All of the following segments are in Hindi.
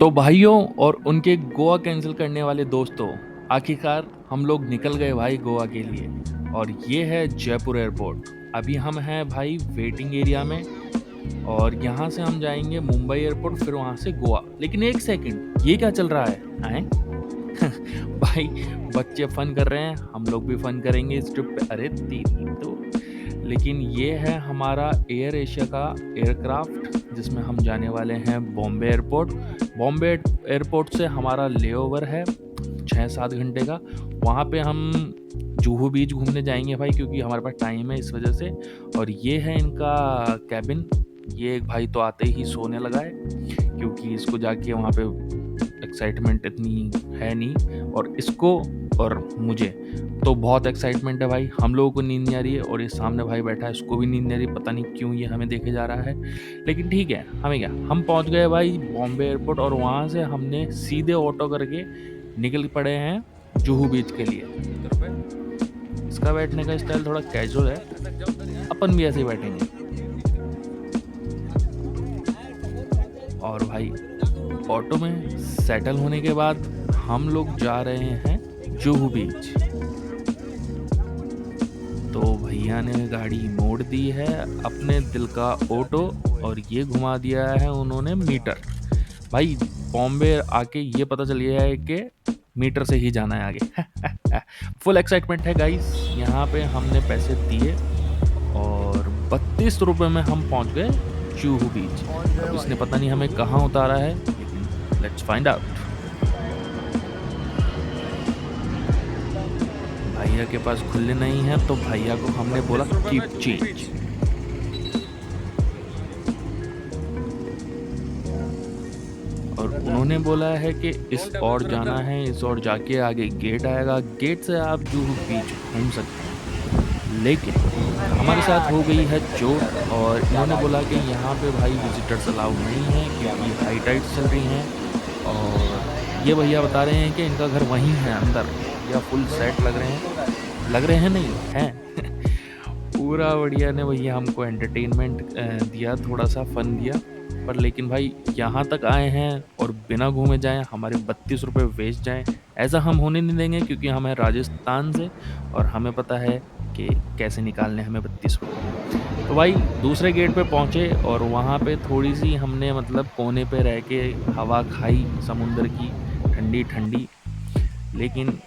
तो भाइयों और उनके गोवा कैंसिल करने वाले दोस्तों, आखिरकार हम लोग निकल गए भाई गोवा के लिए। और ये है जयपुर एयरपोर्ट। अभी हम हैं भाई वेटिंग एरिया में, और यहाँ से हम जाएंगे मुंबई एयरपोर्ट, फिर वहाँ से गोवा। लेकिन एक सेकंड, ये क्या चल रहा है? भाई, बच्चे फन कर रहे हैं, हम लोग भी फन करेंगे इस ट्रिप पे। अरे तेरी तो। लेकिन ये है हमारा एयर एशिया का एयरक्राफ्ट, जिसमें हम जाने वाले हैं बॉम्बे एयरपोर्ट। बॉम्बे एयरपोर्ट से हमारा लेओवर है 6-7 घंटे का। वहाँ पे हम जुहू बीच घूमने जाएंगे भाई, क्योंकि हमारे पास टाइम है इस वजह से। और ये है इनका कैबिन। ये एक भाई तो आते ही सोने लगा है, क्योंकि इसको जाके वहाँ पे एक्साइटमेंट इतनी है नहीं, और इसको और मुझे तो बहुत एक्साइटमेंट है भाई। हम लोगों को नींद नहीं आ रही है, और ये सामने भाई बैठा है, इसको भी नींद नहीं आ रही। पता नहीं क्यों ये हमें देखे जा रहा है, लेकिन ठीक है, हमें क्या, हम पहुंच गए भाई बॉम्बे एयरपोर्ट। और वहाँ से हमने सीधे ऑटो करके निकल पड़े हैं जुहू बीच के लिए। इसका बैठने का स्टाइल थोड़ा कैजुअल है, अपन भी ऐसे ही बैठेंगे। और भाई ऑटो में सेटल होने के बाद हम लोग जा रहे हैं जुहू बीच। तो भैया ने गाड़ी मोड़ दी है, अपने दिल का ऑटो, और ये घुमा दिया है उन्होंने मीटर। भाई बॉम्बे आके ये पता चल गया है कि मीटर से ही जाना है आगे। फुल एक्साइटमेंट है गाइस। यहाँ पे हमने पैसे दिए और 32 रुपए में हम पहुंच गए जुहू बीच। अब इसने पता नहीं हमें कहाँ उतारा है, लेकिन लेट्स फाइंड आउट। भैया के पास खुले नहीं है, तो भैया को हमने बोला कीप चेंज। और उन्होंने बोला है कि इस ओर जाना है, इस ओर जाके आगे गेट आएगा, गेट से आप जुहू बीच घूम सकते हैं। लेकिन हमारे साथ हो गई है चोट, और इन्होंने बोला कि यहाँ पे भाई विजिटर्स अलाउ नहीं है, क्योंकि हाई टाइड्स चल रही हैं। और ये भैया बता रहे हैं कि इनका घर वहीं है अंदर। या फुल सेट लग रहे हैं नहीं हैं। पूरा बढ़िया ने भैया हमको एंटरटेनमेंट दिया, थोड़ा सा फन दिया। पर लेकिन भाई यहाँ तक आए हैं और बिना घूमे जाएं, हमारे 32 रुपये वेस्ट जाएं, ऐसा हम होने नहीं देंगे। क्योंकि हम हैं राजस्थान से, और हमें पता है कि कैसे निकालने हमें 32 रुपये। तो भाई दूसरे गेट पे पहुँचे, और वहाँ पे थोड़ी सी हमने मतलब कोने पे रह के हवा खाई समुंदर की, ठंडी ठंडी। लेकिन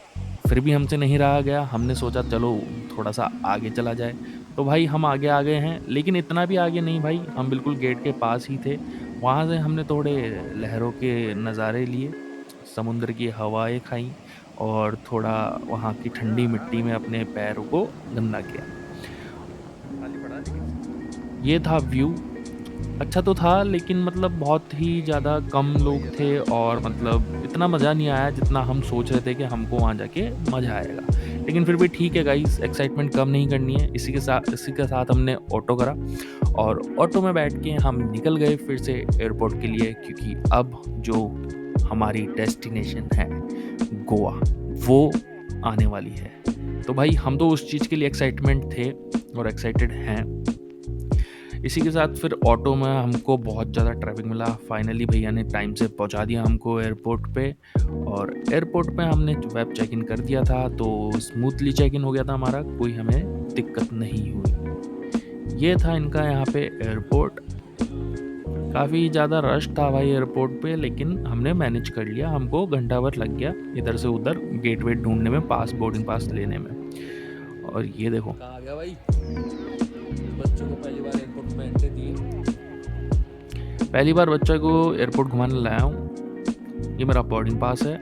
फिर भी हमसे नहीं रहा गया, हमने सोचा चलो थोड़ा सा आगे चला जाए। तो भाई हम आगे आ गए हैं, लेकिन इतना भी आगे नहीं भाई, हम बिल्कुल गेट के पास ही थे। वहाँ से हमने थोड़े लहरों के नज़ारे लिए, समुद्र की हवाएं खाई, और थोड़ा वहाँ की ठंडी मिट्टी में अपने पैरों को गंदा किया। ये था व्यू। अच्छा तो था, लेकिन मतलब बहुत ही ज़्यादा कम लोग थे, और मतलब इतना मज़ा नहीं आया जितना हम सोच रहे थे कि हमको वहाँ जाके मज़ा आएगा। लेकिन फिर भी ठीक है गाइस, एक्साइटमेंट कम नहीं करनी है। इसी के साथ हमने ऑटो करा, और ऑटो में बैठ के हम निकल गए फिर से एयरपोर्ट के लिए, क्योंकि अब जो हमारी डेस्टिनेशन है गोवा, वो आने वाली है। तो भाई हम तो उस चीज़ के लिए एक्साइटमेंट थे और एक्साइटेड हैं। इसी के साथ फिर ऑटो में हमको बहुत ज़्यादा ट्रैफिक मिला। फाइनली भैया ने टाइम से पहुंचा दिया हमको एयरपोर्ट पे, और एयरपोर्ट पे हमने वेब चेक इन कर दिया था, तो स्मूथली चेक इन हो गया था हमारा, कोई हमें दिक्कत नहीं हुई। ये था इनका यहाँ पे एयरपोर्ट। काफ़ी ज़्यादा रश था भाई एयरपोर्ट पे, लेकिन हमने मैनेज कर लिया। हमको घंटा भर लग गया इधर से उधर गेट वेट ढूंढने में, बोर्डिंग पास लेने में। और ये देखो कहाँ आ गया भाई, बच्चों को पहली बार एयरपोर्ट में एंट्री दी। पहली बार बच्चा को एयरपोर्ट घुमाने लाया हूँ। ये मेरा बोर्डिंग पास है।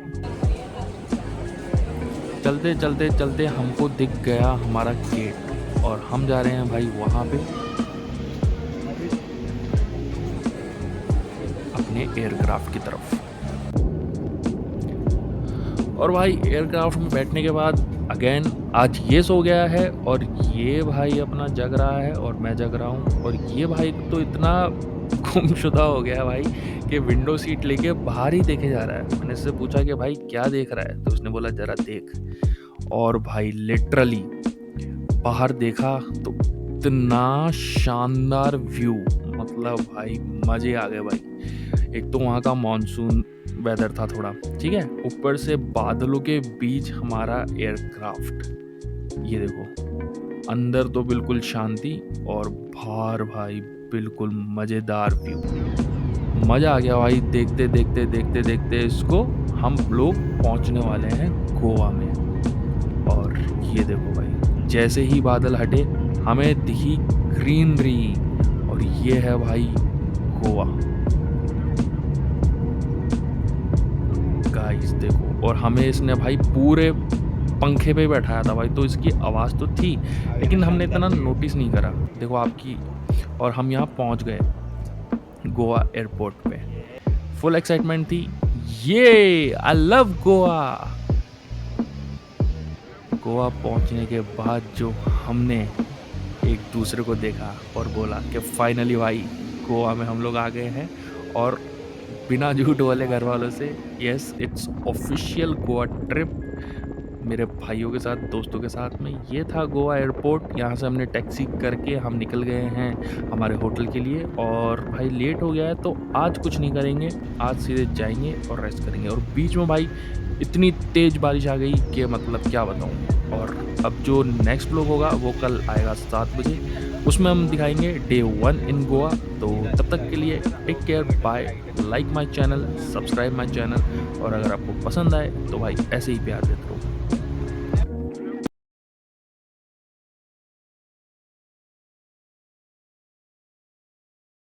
चलते चलते चलते हमको दिख गया हमारा गेट, और हम जा रहे हैं भाई वहाँ पे अपने एयरक्राफ्ट की तरफ। और भाई एयरक्राफ्ट में बैठने के बाद अगेन आज ये सो गया है, और ये भाई अपना जग रहा है, और मैं जग रहा हूँ। और ये भाई तो इतना गुमशुदा हो गया भाई कि विंडो सीट लेके बाहर ही देखे जा रहा है। मैंने इससे पूछा कि भाई क्या देख रहा है, तो उसने बोला जरा देख। और भाई लिटरली बाहर देखा तो इतना शानदार व्यू, मतलब भाई मजे आ गए भाई। एक तो वहाँ का मॉनसून वेदर था थोड़ा, ठीक है? ऊपर से बादलों के बीच हमारा एयरक्राफ्ट। ये देखो, अंदर तो बिल्कुल शांति और बाहर भाई बिल्कुल मज़ेदार व्यू। मज़ा आ गया भाई देखते इसको। हम लोग पहुँचने वाले हैं गोवा में। और ये देखो भाई, जैसे ही बादल हटे हमें दिखी ग्रीनरी, और ये है भाई गोवा। गाइस देखो, और हमें इसने भाई पूरे पंखे पे बैठाया था भाई, तो इसकी आवाज़ तो थी लेकिन हमने इतना नोटिस नहीं करा। देखो आपकी, और हम यहाँ पहुँच गए गोवा एयरपोर्ट पे। फुल एक्साइटमेंट थी। ये आई लव गोवा। गोवा पहुंचने के बाद जो हमने एक दूसरे को देखा और बोला कि फाइनली भाई गोवा में हम लोग आ गए हैं। और बिना झूठ वाले घर वालों से, yes it's official Goa trip मेरे भाइयों के साथ, दोस्तों के साथ में। ये था गोवा एयरपोर्ट। यहाँ से हमने टैक्सी करके हम निकल गए हैं हमारे होटल के लिए। और भाई लेट हो गया है तो आज कुछ नहीं करेंगे, आज सीधे जाएंगे और रेस्ट करेंगे। और बीच में भाई इतनी तेज़ बारिश आ गई कि मतलब क्या बताऊँ। और अब जो नेक्स्ट व्लॉग होगा वो कल आएगा 7 बजे, उसमें हम दिखाएंगे डे 1 इन गोवा। तो तब तक के लिए take care, bye, like my channel, subscribe my channel. और अगर आपको पसंद आए तो भाई ऐसे ही प्यार देते रहो।